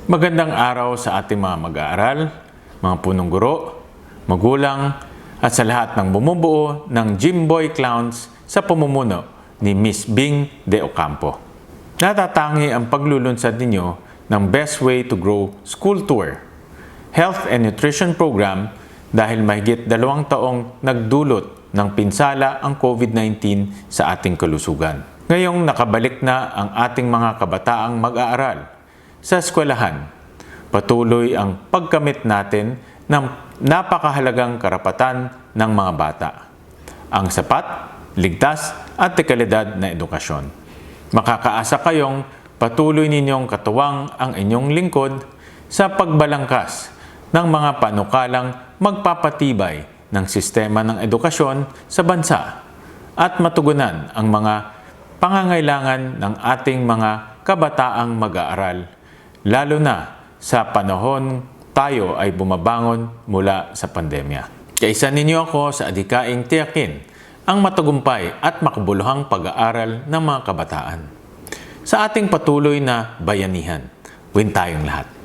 Magandang araw sa ating mga mag-aaral, mga punong guro, magulang, at sa lahat ng bumubuo ng Jimboy Clowns sa pamumuno ni Miss Bing De Ocampo. Natatangi ang paglulunsad ninyo ng Best Way to Grow School Tour, Health and Nutrition Program dahil mahigit 2 taong nagdulot ng pinsala ang COVID-19 sa ating kalusugan. Ngayong nakabalik na ang ating mga kabataang mag-aaral sa eskwelahan, patuloy ang pagkamit natin ng napakahalagang karapatan ng mga bata, ang sapat, ligtas at dekalidad na edukasyon. Makakaasa kayong patuloy ninyong katuwang ang inyong lingkod sa pagbalangkas ng mga panukalang magpapatibay ng sistema ng edukasyon sa bansa at matugunan ang mga pangangailangan ng ating mga kabataang mag-aaral, lalo na sa panahon tayo ay bumabangon mula sa pandemya. Kaisa ninyo ako sa adhikaing tiyakin ang matagumpay at makabuluhang pag-aaral ng mga kabataan. Sa ating patuloy na bayanihan, win tayong lahat.